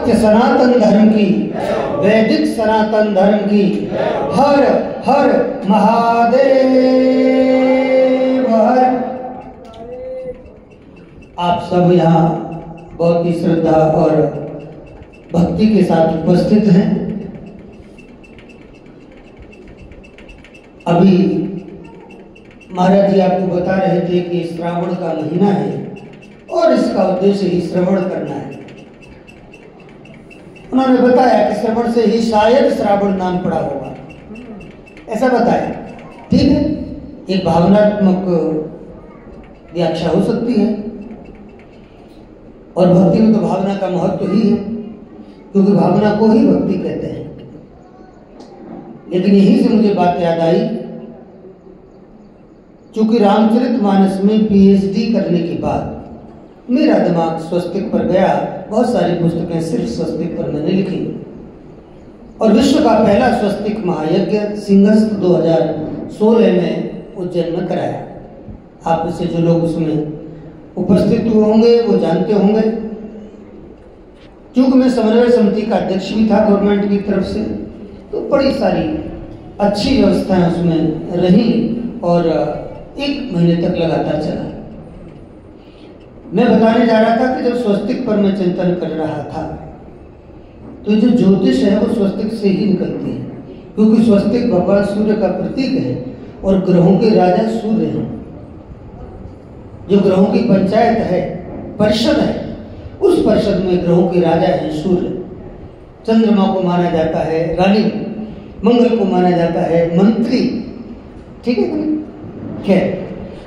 सत्य सनातन धर्म की, वैदिक सनातन धर्म की। हर हर महादेव हर। आप सब यहाँ बहुत ही श्रद्धा और भक्ति के साथ उपस्थित हैं। अभी महाराज जी आपको बता रहे थे कि श्रावण का महीना है और इसका उद्देश्य ही श्रवण करना है। उन्होंने बताया कि श्रवण से ही शायद श्रावण नाम पड़ा होगा, ऐसा बताया। ठीक है, एक भावनात्मक व्याख्या हो सकती है और भक्ति में तो भावना का महत्व ही है, क्योंकि भावना को ही भक्ति कहते हैं। लेकिन यहीं से मुझे बात याद आई, चूंकि रामचरितमानस में पीएचडी करने के बाद मेरा दिमाग स्वस्तिक पर गया। बहुत सारी पुस्तकें सिर्फ स्वस्तिक पर मैंने लिखी और विश्व का पहला स्वस्तिक महायज्ञ सिंहस्थ 2016 में उज्जैन में कराया। आप में से जो लोग उसमें उपस्थित हुए होंगे वो जानते होंगे। क्योंकि मैं समन्वय समिति का अध्यक्ष भी था गवर्नमेंट की तरफ से, तो बड़ी सारी अच्छी व्यवस्थाएं उसमें रही और 1 महीने तक लगातार चला। मैं बताने जा रहा था कि जब स्वस्तिक पर मैं चिंतन कर रहा था तो जो ज्योतिष है वो स्वस्तिक से ही निकलती है, क्योंकि स्वस्तिक भगवान सूर्य का प्रतीक है और ग्रहों के राजा सूर्य हैं। जो ग्रहों की पंचायत है, परिषद है, उस परिषद में ग्रहों के राजा हैं सूर्य। चंद्रमा को माना जाता है रानी, मंगल को माना जाता है मंत्री। ठीक है, खैर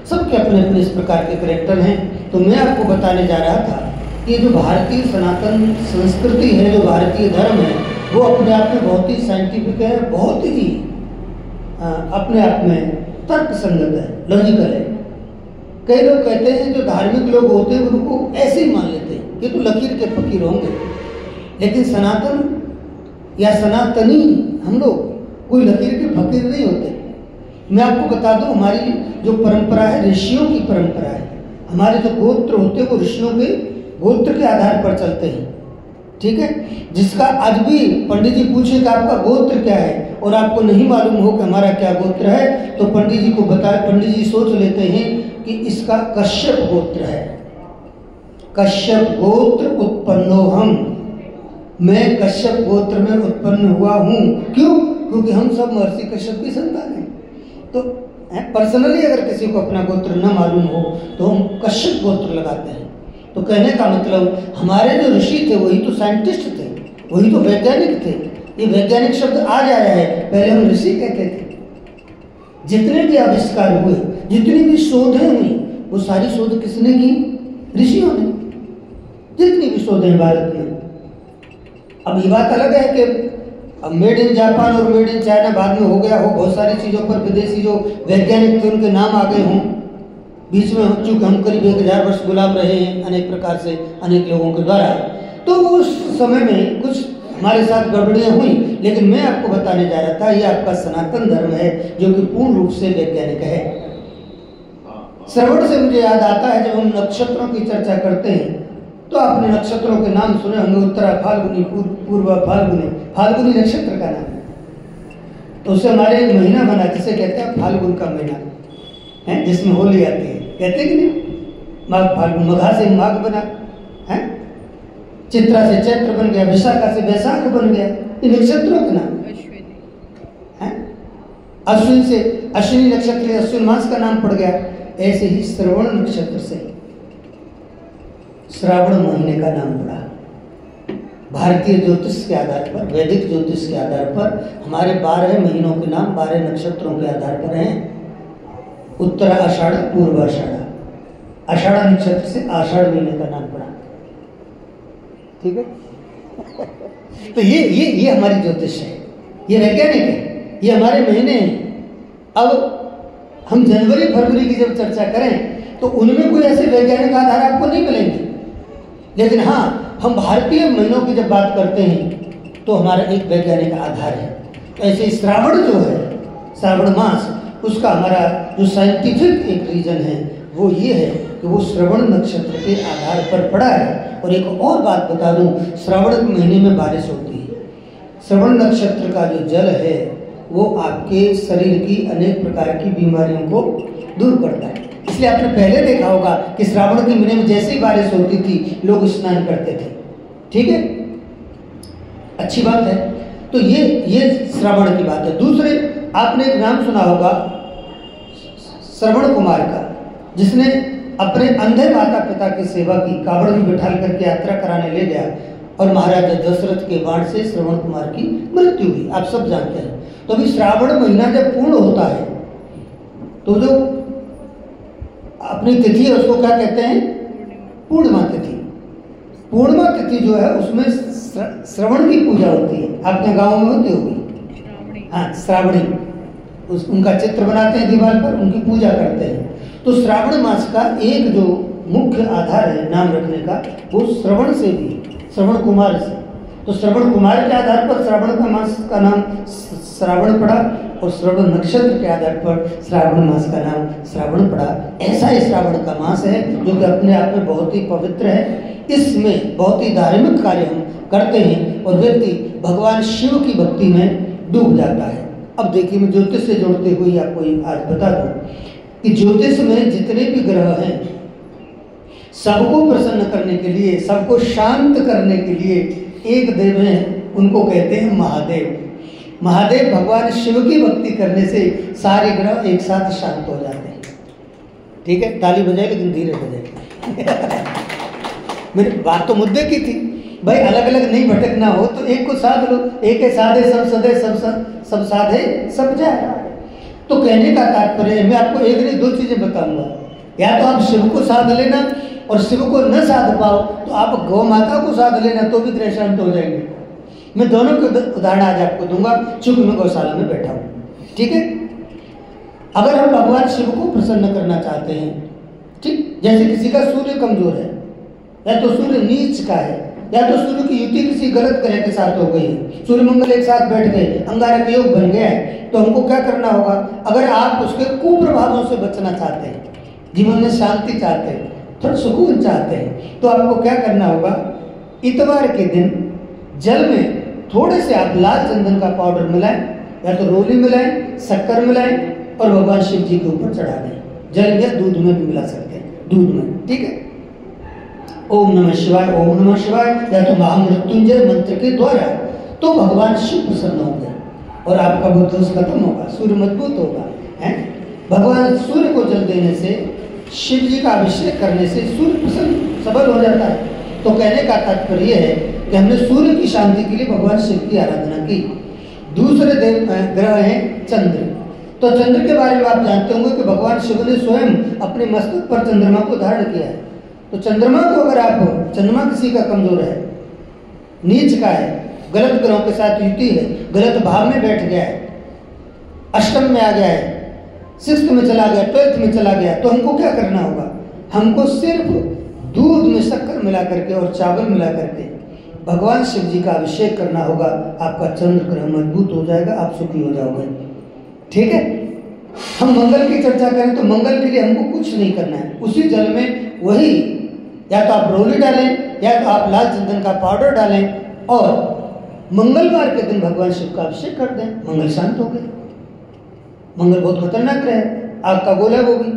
सबके अपने अपने इस प्रकार के कैरेक्टर हैं। तो मैं आपको बताने जा रहा था कि जो भारतीय सनातन संस्कृति है, जो भारतीय धर्म है, वो अपने आप में बहुत ही साइंटिफिक है, बहुत ही अपने आप में तर्क संगत है, लॉजिकल है। कई लोग कहते हैं जो धार्मिक लोग होते हैं उनको ऐसे ही मान लेते हैं, ये तो लकीर के फकीर होंगे। लेकिन सनातन या सनातनी हम लोग कोई लकीर के फकीर नहीं होते। मैं आपको बता दूं, हमारी जो परंपरा है ऋषियों की परंपरा है। हमारे जो गोत्र होते हैं वो ऋषियों के गोत्र के आधार पर चलते हैं। ठीक है, जिसका आज भी पंडित जी पूछे कि आपका गोत्र क्या है और आपको नहीं मालूम हो कि हमारा क्या गोत्र है, तो पंडित जी को बताए, पंडित जी सोच लेते हैं कि इसका कश्यप गोत्र है। कश्यप गोत्र उत्पन्नो हम, मैं कश्यप गोत्र में उत्पन्न हुआ हूं। क्यों? क्योंकि हम सब महर्षि कश्यप की संतान हैं। तो पर्सनली अगर किसी को अपना गोत्र न मालूम हो तो हम कश्यप गोत्र लगाते हैं। तो कहने का मतलब हमारे जो ऋषि थे वही तो साइंटिस्ट थे, वही तो वैज्ञानिक थे। ये वैज्ञानिक शब्द आज आया है, पहले हम ऋषि कहते थे। जितने भी आविष्कार हुए, जितनी भी शोधें हुई, वो सारी शोध किसने की? ऋषियों ने। जितनी भी शोधें भारत में। अब ये बात अलग है कि अब मेड इन जापान और मेड इन चाइना बाद में हो गया हो, बहुत सारी चीज़ों पर विदेशी जो वैज्ञानिक थे उनके नाम आ गए हों। बीच में चूँकि हम करीब 1000 वर्ष गुलाम रहे हैं अनेक प्रकार से अनेक लोगों के द्वारा, तो उस समय में कुछ हमारे साथ गड़बड़ियाँ हुई। लेकिन मैं आपको बताने जा रहा था, ये आपका सनातन धर्म है जो कि पूर्ण रूप से वैज्ञानिक है। श्रवण से मुझे याद आता है, जब हम नक्षत्रों की चर्चा करते हैं तो आपने नक्षत्रों के नाम सुने होंगे। उत्तरा फाल्गुनी, पूर्वा फाल्गुनी, फाल्गुनी नक्षत्र का नाम। तो उससे हमारे एक महीना बना जिसे कहते हैं फाल्गुन का महीना है, जिसमें होली आती है। कहते कि नहीं, माघ फाल्गुन, मघा से माघ बना है, चित्रा से चैत्र बन गया, विशाखा से वैशाख बन गया। ये नक्षत्रों के नाम है। अश्विन से अश्विनी नक्षत्र, अश्विन मास का नाम पड़ गया। ऐसे ही श्रवण नक्षत्र से श्रावण महीने का नाम पड़ा। भारतीय ज्योतिष के आधार पर, वैदिक ज्योतिष के आधार पर हमारे 12 महीनों के नाम 12 नक्षत्रों के आधार पर हैं। उत्तरा आषाढ़, पूर्व आषाढ़। आषाढ़ नक्षत्र से आषाढ़ महीने का नाम पड़ा। ठीक है, तो ये हमारी ज्योतिष है, ये वैज्ञानिक है, ये हमारे महीने हैं। अब हम जनवरी फरवरी की जब चर्चा करें तो उनमें कोई ऐसे वैज्ञानिक आधार आपको नहीं मिलेंगे। लेकिन हाँ, हम भारतीय महीनों की जब बात करते हैं तो हमारा एक वैज्ञानिक आधार है। ऐसे श्रावण जो है, श्रावण मास, उसका हमारा जो साइंटिफिक एक रीजन है वो ये है कि वो श्रवण नक्षत्र के आधार पर पड़ा है। और एक और बात बता दूं, श्रावण के महीने में बारिश होती है। श्रवण नक्षत्र का जो जल है वो आपके शरीर की अनेक प्रकार की बीमारियों को दूर करता है। इसलिए आपने पहले देखा होगा कि श्रावण के महीने में जैसे ही बारिश होती थी लोग स्नान करते थे। ठीक है, अच्छी बात है। तो ये श्रावण की बात है। दूसरे, आपने एक नाम सुना होगा श्रवण कुमार का, जिसने अपने अंधे माता पिता की सेवा की, कावड़ में बिठा करके यात्रा कराने ले गया और महाराजा दशरथ के बाण से श्रवण कुमार की मृत्यु हुई, आप सब जानते हैं। तो अभी श्रावण महीना जब पूर्ण होता है तो जो अपनी तिथि है उसको क्या कहते हैं? पूर्णिमा तिथि। पूर्णिमा तिथि जो है उसमें श्रवण की पूजा होती है। आपके गांव में होती होगी, हाँ, श्रावणी, उनका चित्र बनाते हैं दीवार पर, उनकी पूजा करते हैं। तो श्रावण मास का एक जो मुख्य आधार है नाम रखने का, वो श्रवण से भी, श्रवण कुमार से। तो श्रवण कुमार के आधार पर श्रावण का मास का नाम श्रावण पड़ा और श्रवण नक्षत्र के आधार पर श्रावण मास का नाम श्रावण पड़ा। ऐसा ही श्रावण का मास है जो कि अपने आप में बहुत ही पवित्र है। इसमें बहुत ही धार्मिक कार्य हम करते हैं और व्यक्ति भगवान शिव की भक्ति में डूब जाता है। अब देखिए, मैं ज्योतिष से जोड़ते हुए आपको आज बता दूं कि ज्योतिष में जितने भी ग्रह हैं सबको प्रसन्न करने के लिए, सबको शांत करने के लिए एक देव हैं, उनको कहते हैं महादेव। महादेव भगवान शिव की भक्ति करने से सारे ग्रह एक साथ शांत हो जाते हैं। ठीक है, ताली बजाए लेकिन धीरे बजाए। मेरी बात तो मुद्दे की थी भाई, अलग अलग नहीं भटकना हो तो एक को साध लो, एक है साधे सब सदे, सब साधे सब जाए। तो कहने का तात्पर्य, मैं आपको एक नहीं दो चीजें बताऊंगा। या तो आप शिव को साध लेना और शिव को न साध पाओ तो आप गौ माता को साध लेना, तो भी ग्रह शांत हो जाएंगे। मैं दोनों के उदाहरण आज आपको दूंगा, चूंकि मैं गौशाला में बैठा हूँ। ठीक है, अगर हम भगवान शिव को प्रसन्न करना चाहते हैं, ठीक, जैसे किसी का सूर्य कमजोर है, या तो सूर्य नीच का है, या तो सूर्य की युति किसी गलत ग्रह के साथ हो गई है, सूर्य मंगल एक साथ बैठ गए, अंगारक योग बन गया है, तो हमको क्या करना होगा? अगर आप उसके कुप्रभावों से बचना चाहते हैं, जीवन में शांति चाहते हैं, थोड़ा सुकून चाहते हैं, तो आपको क्या करना होगा? इतवार के दिन जल में थोड़े से आप लाल चंदन का पाउडर मिलाएं, या तो रोली मिलाएं, शक्कर मिलाएं और भगवान शिव जी के ऊपर चढ़ा दें। जल या दूध में भी मिला सकते हैं, दूध में। ठीक है, ओम नमः शिवाय, ओम नमः शिवाय, या तो महामृत्युंजय मंत्र के द्वारा, तो भगवान शिव प्रसन्न होंगे और आपका बुद्ध दोष खत्म होगा, सूर्य मजबूत होगा। है, भगवान सूर्य को जल देने से, शिव जी का अभिषेक करने से सूर्य प्रसन्न सबल हो जाता है। तो कहने का तात्पर्य है कि हमने सूर्य की शांति के लिए भगवान शिव की आराधना की। दूसरे देव ग्रह हैं चंद्र। तो चंद्र के बारे में आप जानते होंगे कि भगवान शिव ने स्वयं अपने मस्तक पर चंद्रमा को धारण किया है। तो चंद्रमा को अगर आप, चंद्रमा किसी का कमजोर है, नीच का है, गलत ग्रहों के साथ युति है, गलत भाव में बैठ गया है, अष्टम में आ गया है, सिक्स्थ में चला गया, 12th में चला गया, तो हमको क्या करना होगा? हमको सिर्फ दूध में शक्कर मिला करके और चावल मिला करके भगवान शिव जी का अभिषेक करना होगा। आपका चंद्र ग्रह मजबूत हो जाएगा, आप सुखी हो जाओगे। ठीक है, हम मंगल की चर्चा करें तो मंगल के लिए हमको कुछ नहीं करना है। उसी जल में वही, या तो आप रोली डालें या तो आप लाल चंदन का पाउडर डालें और मंगलवार के दिन भगवान शिव का अभिषेक कर दें, मंगल शांत हो गए। मंगल बहुत खतरनाक ग्रह है, आग का गोला वो भी,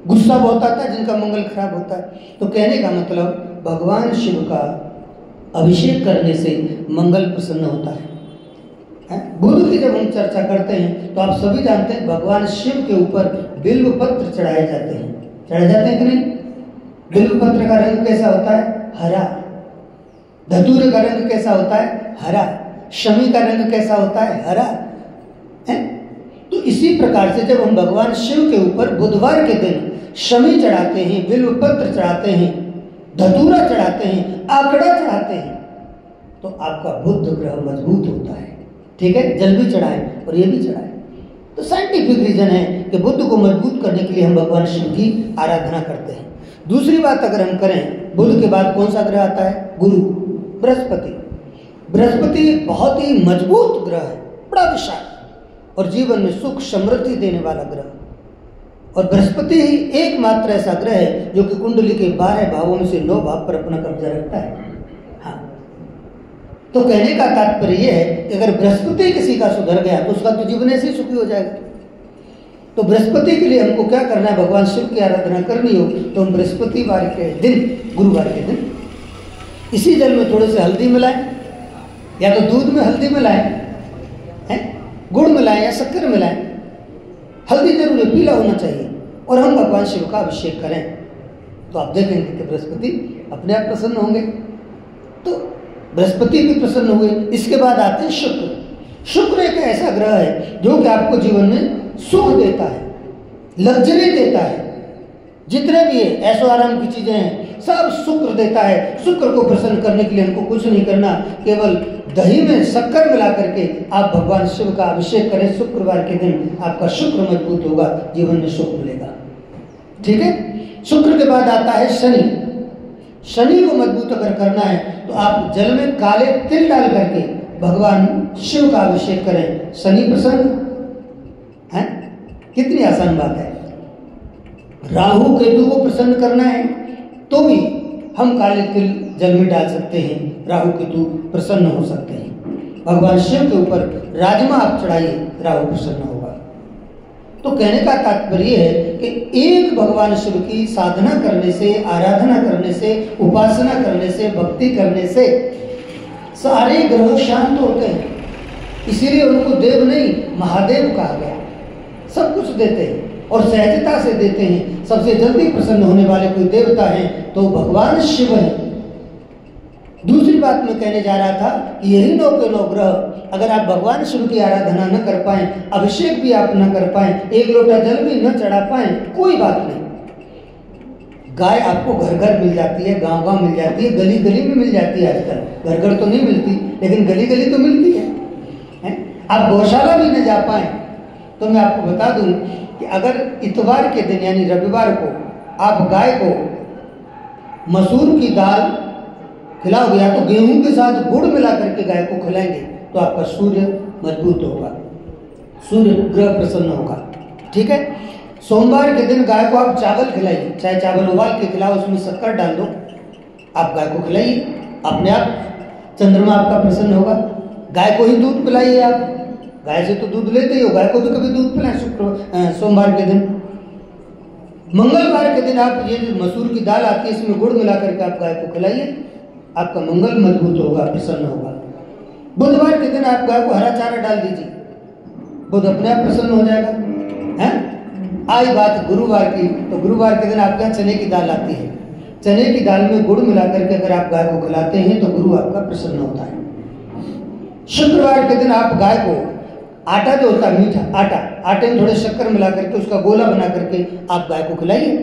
गुस्सा बहुत आता है जिनका मंगल खराब होता है। तो कहने का मतलब भगवान शिव का अभिषेक करने से मंगल प्रसन्न होता है। बुध की जब हम चर्चा करते हैं तो आप सभी जानते हैं भगवान शिव के ऊपर बिल्व पत्र चढ़ाए जाते हैं। चढ़ाए जाते हैं कि नहीं? बिल्व पत्र का रंग कैसा होता है? हरा। धतूरे का रंग कैसा होता है? हरा। शमी का रंग कैसा होता है? हरा। तो इसी प्रकार से जब हम भगवान शिव के ऊपर बुधवार के दिन शमी चढ़ाते हैं, बिल्व पत्र चढ़ाते हैं, धतूरा चढ़ाते हैं, आंकड़ा चढ़ाते हैं, तो आपका बुध ग्रह मजबूत होता है। ठीक है, जल भी चढ़ाएं और ये भी चढ़ाएं। तो साइंटिफिक रीजन है कि बुध को मजबूत करने के लिए हम भगवान शिव की आराधना करते हैं। दूसरी बात अगर हम करें, बुध के बाद कौन सा ग्रह आता है? गुरु, बृहस्पति। बृहस्पति बहुत ही मजबूत ग्रह है, बड़ा विशाल और जीवन में सुख समृद्धि देने वाला ग्रह। और बृहस्पति ही एकमात्र ऐसा ग्रह है जो कि कुंडली के 12 भावों में से 9 भाव पर अपना कब्जा रखता है। हाँ, तो कहने का तात्पर्य यह है कि अगर बृहस्पति किसी का सुधर गया तो उसका तो जीवन ऐसे ही सुखी हो जाएगा। तो बृहस्पति के लिए हमको क्या करना है, भगवान शिव की आराधना करनी हो तो हम बृहस्पतिवार के दिन, गुरुवार के दिन इसी जल में थोड़े से हल्दी मिलाएं, या तो दूध में हल्दी मिलाएं, गुड़ मिलाएं या शक्कर मिलाएं, हल्दी जरूर है, पीला होना चाहिए, और हम भगवान शिव का अभिषेक करें तो आप देखेंगे कि बृहस्पति अपने आप प्रसन्न होंगे। तो बृहस्पति भी प्रसन्न हुए। इसके बाद आते हैं शुक्र। शुक्र एक ऐसा ग्रह है जो कि आपको जीवन में सुख देता है, लग्जरी देता है, जितने भी है ऐशो आराम की चीजें हैं सब शुक्र देता है। शुक्र को प्रसन्न करने के लिए हमको कुछ नहीं करना, केवल दही में शक्कर मिला करके आप भगवान शिव का अभिषेक करें। शुक्रवार के दिन आपका शुक्र मजबूत होगा, जीवन में सुख मिलेगा। ठीक है। शुक्र के बाद आता है शनि। शनि को मजबूत अगर करना है तो आप जल में काले तिल डाल करके भगवान शिव का अभिषेक करें, शनि प्रसन्न है। कितनी आसान बात है। राहु केतु को प्रसन्न करना है तो भी हम काले तिल जल में डाल सकते हैं, राहु केतु प्रसन्न हो सकते हैं। भगवान शिव के ऊपर राजमा आप चढ़ाइए, राहु प्रसन्न होगा। तो कहने का तात्पर्य है कि एक भगवान शिव की साधना करने से, आराधना करने से, उपासना करने से, भक्ति करने से सारे ग्रह शांत होते हैं। इसीलिए उनको देव नहीं महादेव कहा गया। सब कुछ देते हैं और सहजता से देते हैं। सबसे जल्दी प्रसन्न होने वाले कोई देवता हैं तो भगवान शिव हैं। दूसरी बात मैं कहने जा रहा था कि यही 9 के 9 ग्रह, अगर आप भगवान शिव की आराधना न कर पाएं, अभिषेक भी आप न कर पाएं, एक लोटा जल भी न चढ़ा पाएं, कोई बात नहीं। गाय आपको घर घर मिल जाती है, गांव गांव मिल जाती है, गली गली में मिल जाती है। आजकल घर घर तो नहीं मिलती, लेकिन गली गली तो मिलती है। आप गौशाला भी न जा पाएं तो मैं आपको बता दूं कि अगर इतवार के दिन यानी रविवार को आप गाय को मसूर की दाल खिलाओगे या तो गेहूं के साथ गुड़ मिला करके गाय को खिलाएंगे तो आपका सूर्य मजबूत होगा, सूर्य ग्रह प्रसन्न होगा। ठीक है। सोमवार के दिन गाय को आप चावल खिलाइए, चाहे चावल उबाल के खिलाओ, उसमें शक्कर डाल दो, आप गाय को खिलाइए, अपने आप चंद्रमा आपका प्रसन्न होगा। गाय को ही दूध पिलाइए, आप गाय से तो दूध लेते ही हो, गाय को भी कभी दूध पिलाएं सोमवार के दिन। मंगलवार के दिन आप ये जो मसूर की दाल आती है इसमें गुड़ मिला करके आप गाय को खिलाइए, आपका मंगल मजबूत होगा, प्रसन्न होगा। बुधवार के दिन आप गाय को हरा चारा डाल दीजिए, बुध अपने आप प्रसन्न हो जाएगा। हैं? आई बात गुरुवार की, तो गुरुवार के दिन आपके यहाँ चने की दाल आती है, चने की दाल में गुड़ मिला करके अगर आप गाय को खिलाते हैं तो गुरु आपका प्रसन्न होता है। शुक्रवार के दिन आप गाय को आटा जो होता है मीठा आटा, आटे में थोड़े शक्कर मिला करके उसका गोला बना करके आप गाय को खिलाइए।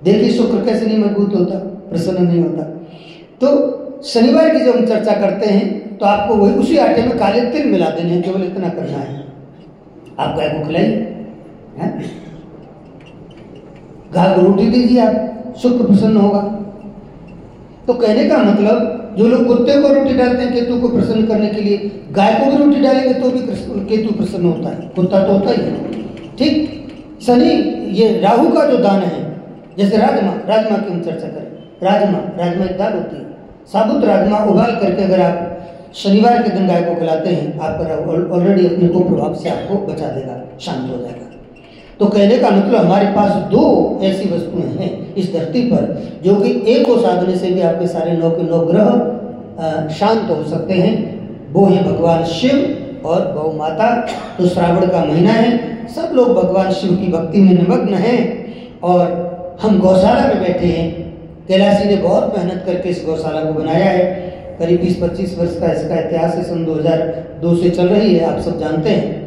देखिए शुक्र कैसे नहीं मजबूत होता, प्रसन्न नहीं होता। तो शनिवार की जब हम चर्चा करते हैं तो आपको वही उसी आटे में काले तिल मिला देने हैं, केवल इतना करना है, आप गाय को खिलाइए। गाय को रोटी दीजिए, आप शुक्र प्रसन्न होगा। तो कहने का मतलब जो लोग कुत्ते को रोटी डालते हैं केतु को प्रसन्न करने के लिए, गाय को भी रोटी डालेंगे तो भी केतु प्रसन्न होता है, कुत्ता तो होता ही है। ठीक। शनि ये राहु का जो दान है, जैसे राजमा की हम चर्चा करें, राजमा एक दाल होती है, साबुत राजमा उबाल करके अगर आप शनिवार के दिन गाय को खिलाते हैं, आपका ऑलरेडी अपने को प्रभाव से आपको बचा देगा, शांत हो जाएगा। तो कहने का मतलब हमारे पास 2 ऐसी वस्तुएं हैं इस धरती पर जो कि एक को साधने से भी आपके सारे 9 के 9 ग्रह शांत हो सकते हैं। वो है भगवान शिव और गौ माता। तो श्रावण का महीना है, सब लोग भगवान शिव की भक्ति में निमग्न हैं और हम गौशाला में बैठे हैं। कैलाशी ने बहुत मेहनत करके इस गौशाला को बनाया है। करीब 20-25 वर्ष का इसका इतिहास है, सन 2002 से चल रही है, आप सब जानते हैं।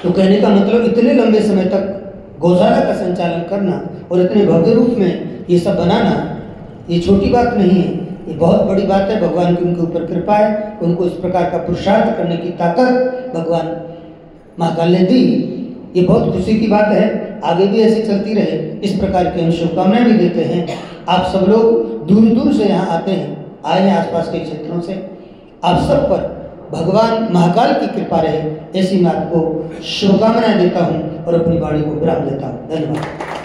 तो कहने का मतलब इतने लंबे समय तक गौशाला का संचालन करना और इतने भव्य रूप में ये सब बनाना, ये छोटी बात नहीं है, ये बहुत बड़ी बात है। भगवान की उनके ऊपर कृपा है, उनको इस प्रकार का पुरुषार्थ करने की ताकत भगवान महाकाल ने दी। ये बहुत खुशी की बात है, आगे भी ऐसी चलती रहे, इस प्रकार की हम शुभकामनाएं भी देते हैं। आप सब लोग दूर दूर से यहाँ आते हैं, आए हैं आसपास के क्षेत्रों से, आप सब पर भगवान महाकाल की कृपा रहे, ऐसी मैं आपको शुभकामनाएं देता हूँ और अपनी वाणी को विराम देता हूँ। धन्यवाद।